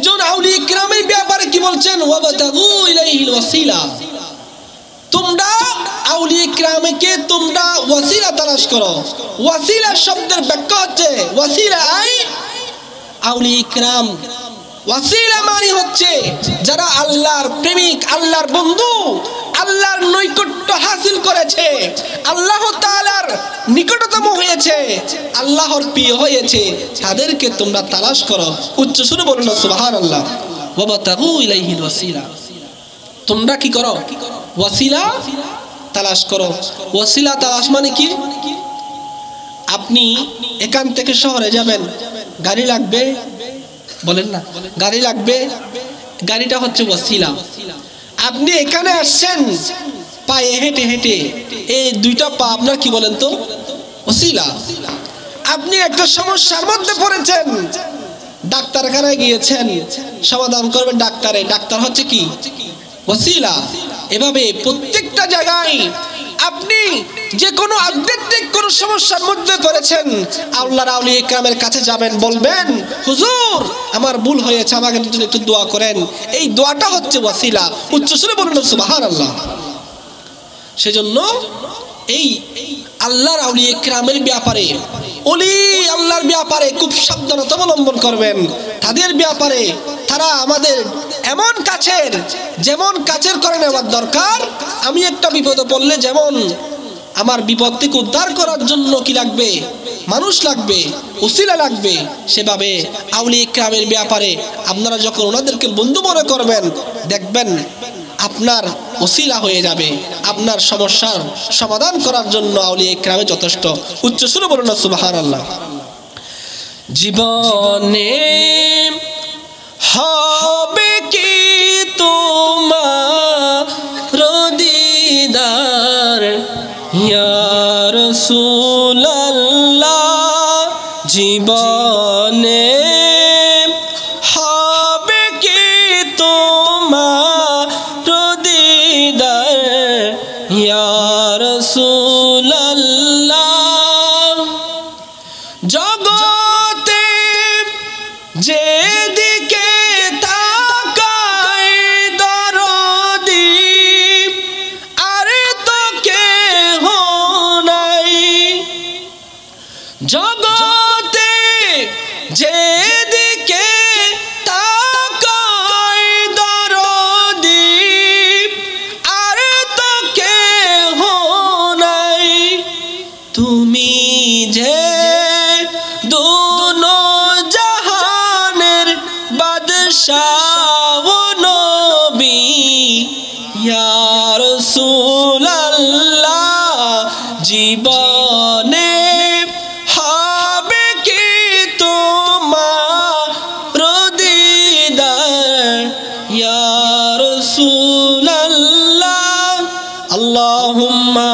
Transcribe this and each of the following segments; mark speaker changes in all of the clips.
Speaker 1: একজন আউলিয়া কিরামের ব্যাপারে কি বলছেন? ওয়াবতাগু ইলাইহিল ওয়াসিলা, তোমরা আউলিয়া কিরামকে তোমরা ওয়াসিলা তালাশ করো। ওয়াসিলা শব্দের ব্যাখ্যা হচ্ছে ওয়াসিলা আই আউলিয়া কিরাম। ওয়াসিলা মানে হচ্ছে যারা আল্লাহর প্রেমিক, আল্লাহর বন্ধু, আল্লাহর নৈকট্য হাসিল করেছে, আল্লাহ তাআলার নিকটতম হয়েছে, আল্লাহর প্রিয় হয়েছে, তাদেরকে তোমরা তালাশ করো। উচ্চ সুরে বলুন সুবহানাল্লাহ। ওয়াবতাগু ইলাইহিল ওয়াসিলা, তোমরা কি করো? ওয়াসিলা তালাশ করো। ওয়াসিলা তালাশ মানে কি? আপনি এখান থেকে শহরে যাবেন, গাড়ি লাগবে, বলেন না গাড়ি লাগবে, গাড়িটা হচ্ছে ওয়াসিলা। আপনি এখানে আসছেন পায়ে হেঁটে হেঁটে, এই দুইটা পা আপনার কি বলেন তো? ওয়াসিলা। আপনি একটা সমস্যার মধ্যে পড়েছেন, ডাক্তারখানায় গিয়েছেন, সমাধান করবেন ডাক্তারে, ডাক্তার হচ্ছে কি? ওয়াসিলা। এভাবে প্রত্যেকটা জায়গায় আপনি যে কোনো আধ্যাত্মিক কোনো সমস্যার মধ্যে পড়েছেন, আল্লাহর আউলিয়া কিরামের কাছে যাবেন, বলবেন হুজুর আমার ভুল হয়েছে, আমাকে একটু দোয়া করেন। এই দোয়াটা হচ্ছে ওয়াসিলা। উচ্চ সুরে বলুন সুবহানাল্লাহ। সেজন্য এই আল্লাহর আউলিয়া কিরামের ব্যাপারে, ওলি আল্লাহর ব্যাপারে খুব সাবধানতা অবলম্বন করবেন। তাদের ব্যাপারে তারা আমাদের এমন কাছের, যেমন কাছের করে নেওয়ার দরকার। আমি একটা বিপদে পড়লে যেমন আমার বিপদ থেকে উদ্ধার করার জন্য কি লাগবে? মানুষ লাগবে, ওসিলা লাগবে। সেভাবে আউলিয়া কিরামের ব্যাপারে আপনারা যখন ওনাদেরকে বন্ধু মনে করবেন, দেখবেন আপনার ওসিলা হয়ে যাবে, আপনার সমস্যার সমাধান করার জন্য আউলিয়া কিরামে যথেষ্ট। উচ্চ সুরে বলুন সুবহানাল্লাহ। জীবনে হবে কি তোমার দিদার ইয়া রাসূলুল্লাহ, জীবনে হবে কি তোমার দিদার ইয়া রাসূলুল্লাহ। জগতে যেদিকে তাকাই দরদি, আর তো কেহ নাই। জগতে যেদিকে তাকাই দরদি, আর তো কেহ নাই। তুমি যে দোনো জাহানের বাদশাহ নবী ইয়া রাসূলুল্লাহ, জীবনে হবে কি তোমার দিদার ইয়া রাসূলুল্লাহ। আল্লাহুম্মা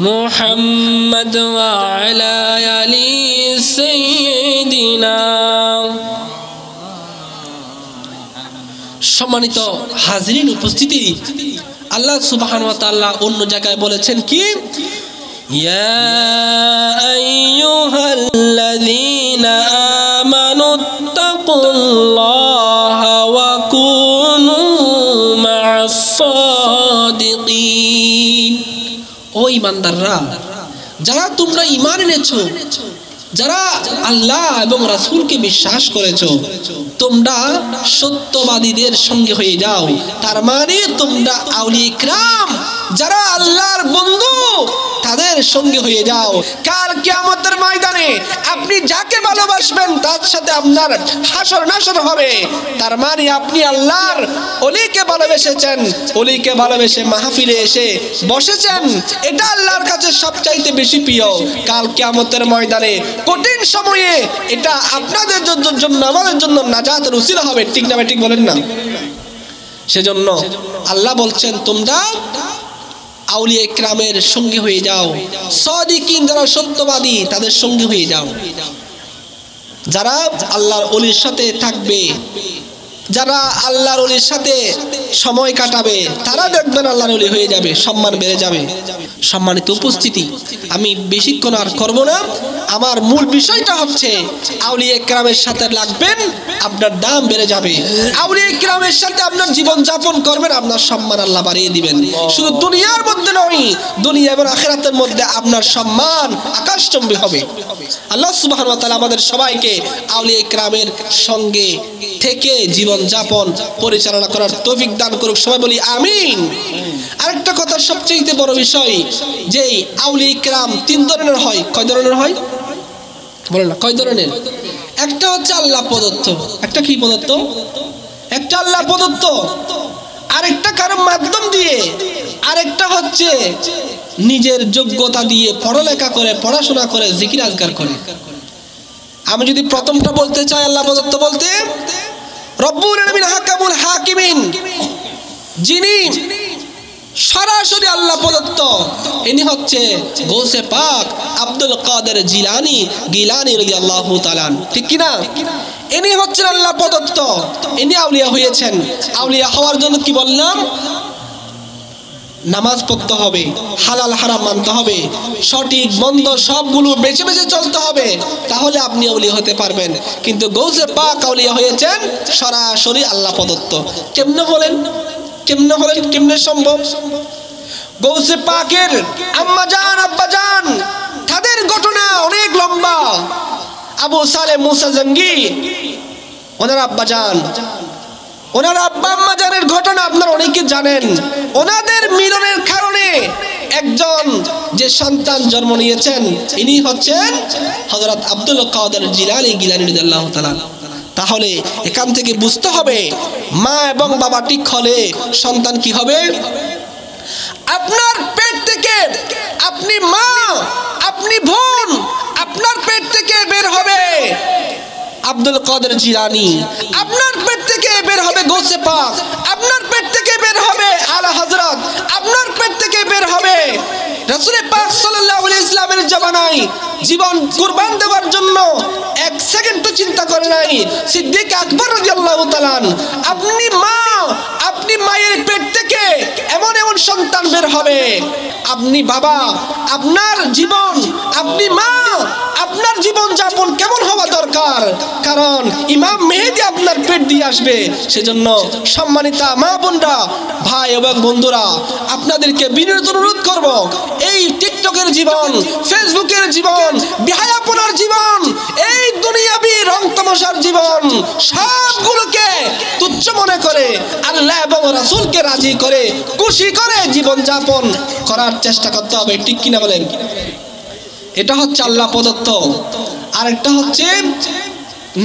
Speaker 1: মুহাম্মদ ওয়া আলা আলি সাইয়্যিদিনা। সম্মানিত হাজিরিন উপস্থিতি, আল্লাহ সুবহানাহু ওয়া তাআলা অন্য জায়গায় বলেছেন কি? ইয়া আইয়ুহাল্লাযীনা আমানুত্তাকুল্লাহা ওয়া কুনু মা'আস সাদিকিন। ও ঈমানদাররা, যারা তোমরা ঈমান এনেছো, যারা আল্লাহ এবং রাসূলকে বিশ্বাস করেছো, তোমরা সত্যবাদীদের সঙ্গে হয়ে যাও। তার মানে তোমরা আউলিয়া কিরাম, যারা আল্লাহর বন্ধু, তাদের সঙ্গে হয়ে যাও। কাল কিয়ামতের ময়দানে আপনি যাকে ভালোবাসবেন তার সাথে আপনার হাসর নাসর হবে। তার মানে আপনি আল্লাহর ওলিকে ভালোবেসেছেন, ওলিকে ভালোবেসে মাহফিলে এসে বসেছেন, এটা আল্লাহর কাছে সবচাইতে বেশি প্রিয়। কাল কিয়ামতের ময়দানে কঠিন সময়ে এটা আপনাদের জন্য, আমাদের জন্য নাজাতের উসিলা হবে। ঠিক না? ঠিক বলেন না? সেজন্য আল্লাহ বলছেন তোমরা আউলিয়া কিরামের সঙ্গে হয়ে যাও, সাদিকিন যারা সত্যবাদী তাদের সঙ্গে হয়ে যাও, যারা আল্লাহর ওলির সাথে থাকবে, যারা আল্লাহর ওলির সাথে সময় কাটাবে তারা দেখবেন আল্লাহর ওলি হয়ে যাবে, সম্মান বেড়ে যাবে। সম্মানিত উপস্থিতি, আমি বেশিক্ষণ আর করব না। আমার মূল বিষয়টা হচ্ছে আউলিয়া কেরামের সাথে লাগবেন, আপনার দাম বেড়ে যাবে। আউলিয়া কেরামের সাথে আপনার জীবন যাপন করবেন, আপনার সম্মান আল্লাহ বাড়িয়ে দিবেন। শুধু দুনিয়ার মধ্যে নয়, দুনিয়া এবং আখিরাতের মধ্যে আপনার সম্মান আকাশচুম্বী হবে। আল্লাহ সুবহানাহু ওয়া তাআলা আমাদের সবাইকে আউলিয়া কেরামের সঙ্গে থেকে জীবন যাপন পরিচালনা করার তৌফিক দান করুক। সবাই বলি আমিন। আরেকটা কথা, সবচেয়ে বড় বিষয় যে আউলিয়া কেরাম তিন ধরনের হয়। কয় ধরনের হয় বলেন না? কয় ধরনের? একটা হচ্ছে আল্লাহ প্রদত্ত। একটা কি প্রদত্ত? একটা আল্লাহ প্রদত্ত, আরেকটা কারো মাধ্যম দিয়ে, আরেকটা হচ্ছে নিজের যোগ্যতা দিয়ে পড়ালেখা করে, পড়াশোনা করে, জিকির আজকার করে। আমি যদি প্রথমটা বলতে চাই আল্লাহ প্রদত্ত বলতে, রব্বুল আলামিন হাকামুল হাকিমিন, যিনি সরাসরি আল্লাহ প্রদত্ত, ইনি হচ্ছে গৌসে পাক আব্দুল কাদের জিলানী রাদিয়াল্লাহু তাআলা, ঠিক কি না? ইনি হচ্ছেন আল্লাহ প্রদত্ত, ইনি আউলিয়া হয়েছেন। আউলিয়া হওয়ার জন্য কি বললাম? নামাজ পড়তে হবে, হালাল হারাম মানতে হবে, সঠিক মন্দ সবগুলো বেছে বেছে চলতে হবে, তাহলে আপনি আউলিয়া হতে পারবেন। কিন্তু গৌসে পাক আউলিয়া হয়েছেন সরাসরি আল্লাহ প্রদত্ত। কেমনে হলেন? কেমনে হলেন? কেমনে সম্ভব? গৌসে পাকের আম্মা জান আব্বা জান, তাদের ঘটনা অনেক লম্বা। আবু সালেহ মুসা জঙ্গি, ওনার আব্বা জান, ওনার আব্বা আম্মা জানের ঘটনা আপনারা অনেকে জানেন। ওনাদের মিলনের কারণে একজন যে সন্তান জন্ম নিয়েছেন, ইনি হচ্ছেন হযরত আব্দুল কাদের জিলানী রাদিয়াল্লাহু তাআলা। তাহলে এখান থেকে বুঝতে হবে, মা এবং বাবা ঠিক হলে সন্তান কি হবে? আপনার পেট থেকে আপনি মা, আপনি বোন, আপনার পেট থেকে বের হবে আব্দুল কাদের জিলানী, আপনার পেট থেকে বের হবে গৌসে পাক, আপনার পেট থেকে বের হবে আলা হযরত, আপনার পেট থেকে বের হবে রাসূল পাক সাল্লাল্লাহু আলাইহি ওয়াসাল্লামের জামানায় জীবন কুরবান দেওয়ার জন্য এক সেকেন্ড চিন্তা করে নাই সিদ্দিক আকবর রাদিয়াল্লাহু তাআলা। আপনি মা, আপনি মায়ের পেট থেকে এমন এমন সন্তান বের হবে। আপনি বাবা, আপনার জীবন, আপনি মা, আপনার জীবন যাপন কেমন হওয়া দরকার? কারণ ইমাম মেহেদী আপনার পেট দিয়ে আসবে। সেজন্য সম্মানিতা মা বোনরা, ভাই এবং বন্ধুরা, আপনাদেরকে বিনীত অনুরোধ করব, এই টিকটকের জীবন, ফেসবুকের জীবন, বিহায়াপনার জীবন, এই দুনিয়াবি রং তামাশার জীবন, সবগুলোকে তুচ্ছ মনে করে আল্লাহ এবং রাসূলকে রাজি করে, খুশি করে জীবন যাপন করার চেষ্টা করতে হবে, ঠিক কিনা বলেন? এটা হচ্ছে আল্লাহ প্রদত্ত। আরেকটা হচ্ছে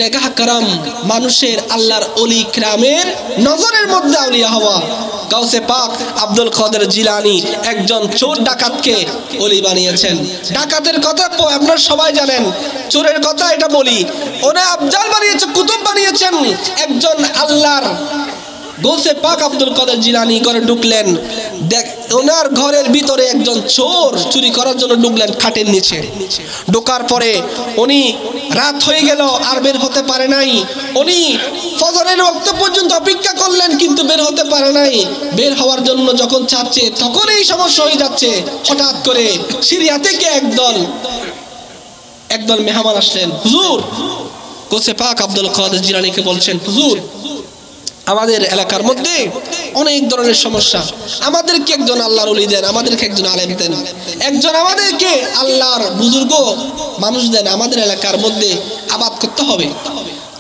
Speaker 1: নেগাহ কারাম, মানুষের আল্লাহর ওলি কিরামের নজরের মধ্যে আউলিয়া হওয়া। গাউসে পাক আব্দুল কাদের জিলানী একজন চোর ডাকাতকে ওলি বানিয়েছেন। ডাকাতের কথা আপনারা সবাই জানেন, চোরের কথা এটা বলি, ওনে আফজাল বানিয়েছে, কুতুব বানিয়েছেন। একজন আল্লাহর গৌসে পাক আব্দুল কাদের জিলানী ঘরে ঢুকলেন, ওনার ঘরের ভিতরে একজন চোর চুরি করার জন্য ঢুকলেন খাটের নিচে। ঢোকার পরে উনি রাত হয়ে গেল, আর বের হতে পারে নাই। উনি ফজরের ওয়াক্ত পর্যন্ত অপেক্ষা করলেন, কিন্তু বের হতে পারে নাই। বের হওয়ার জন্য যখন চাচ্ছে, তখন এই সমস্যা হয়ে যাচ্ছে। হঠাৎ করে সিরিয়া থেকে একদল মেহমান আসলেন। হুজুর, গৌসে পাক আব্দুল কাদের জিলানীকে বলছেন, হুজুর, আমাদের এলাকার মধ্যে অনেক ধরনের সমস্যা, আমাদেরকে একজন আল্লাহর ওলি দেন, আমাদেরকে একজন আলেম দেন, একজন আমাদেরকে আল্লাহর বুজুর্গ মানুষ দেন, আমাদের এলাকার মধ্যে আবাদ করতে হবে।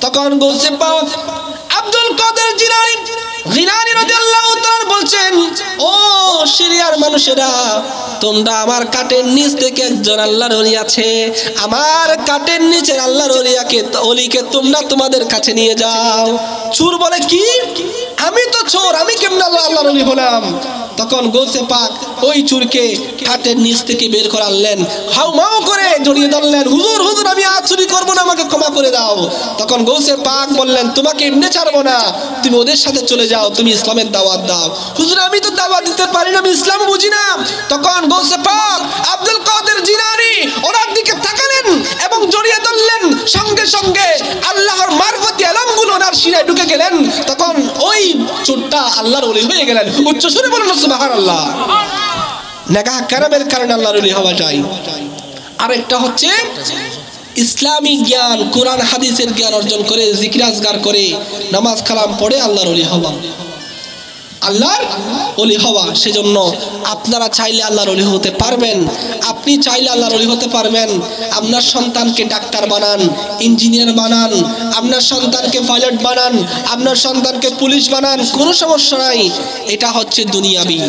Speaker 1: তখন গৌসে পাক আব্দুল কাদের জিলানী রাদিয়াল্লাহু তাআলা বলছেন, ও সিরিয়ার মানুষেরা, তোমরা আমার কাটের নিচ থেকে একজন আল্লাহর ওলি আছে, আমার কাটের নিচের আল্লাহর ওলিকে তোমরা তোমাদের কাছে নিয়ে যাও। চোর বলে, কি? আমি তো চোর, আমি কেমন আল্লাহর ওলি হলাম? তখন গৌসে পাক ওই চোরকে কাটের নিচ থেকে বের করে আনলেন, হাউমাউ করে জড়িয়ে ধরলেন, হুজুর হুজুর, আমি আজ চুরি করবো না, আমাকে ক্ষমা করে দাও। তখন গৌসে পাক বললেন, তোমাকে এমনি ছাড়বো না, তুমি ওদের সাথে চলে যাও, তুমি ইসলামের দাওয়াত দাও। হুজুর, আমি তো দাওয়াত দিতে পারি না, আমি ইসলাম বুঝি না। তখন গৌসে পাক আব্দুল কাদের জিলানী ওনার দিকে তাকালেন এবং জড়িয়ে ধরলেন। সঙ্গে সঙ্গে আল্লাহর মারফতি আলমগুলো ওনার সিনায় ঢুকে গেলেন। আল্লাহর ওলি হয়ে গেলেন। উচ্চ সুরে বলুন সুবহানাল্লাহ। নেকাহ কারামের কারণে আল্লাহর ওলি হওয়া যায়। আরেকটা হচ্ছে ইসলামী জ্ঞান, কোরআন হাদিসের জ্ঞান অর্জন করে, জিকির আজগার করে, নামাজ কালাম পড়ে আল্লাহর ওলি হওয়া, আল্লাহর ওলি হওয়া। সেজন্য আপনারা চাইলে আল্লাহর ওলি হতে পারবেন। আপনি চাইলে আল্লাহর ওলি হতে পারবেন। আপনার সন্তানকে ডাক্তার বানান, ইঞ্জিনিয়ার বানান, আপনার সন্তানকে পাইলট বানান, আপনার সন্তানকে পুলিশ বানান, কোনো সমস্যা নাই। এটা হচ্ছে দুনিয়াবি।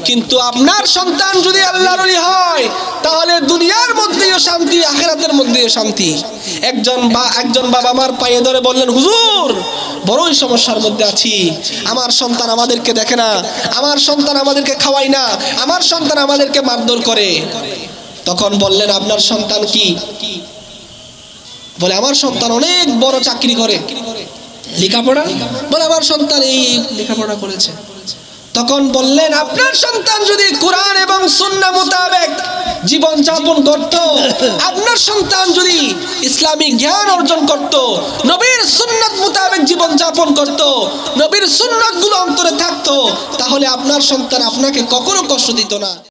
Speaker 1: কিন্তু আপনার সন্তান যদি আল্লাহর ওলি হয় তাহলে দুনিয়ার মধ্যেও শান্তি, আখিরাতের মধ্যেও শান্তি। একজন বাবা আমার পায়ে ধরে বললেন, হুজুর বড়ই সমস্যার মধ্যে আছি, আমার সন্তান আমাদেরকে দেখে না, আমার সন্তান আমাদেরকে খাওয়ায় না, আমার সন্তান আমাদেরকে মারধর করে। তখন বললেন, আপনার সন্তান কি? বলে, আমার সন্তান অনেক বড় চাকরি করে। লেখাপড়া? বলে, আমার সন্তান এই লেখাপড়া করেছে। তখন বললেন, আপনার সন্তান যদি কোরআন এবং সুন্নাহ মোতাবেক জীবন যাপন করত, আপনার সন্তান যদি ইসলামিক জ্ঞান অর্জন করত, নবীর সুন্নাত মোতাবেক জীবন যাপন করত, নবীর সুন্নাতগুলো অন্তরে থাকতো, তাহলে আপনার সন্তান আপনাকে কখনো কষ্ট দিত না।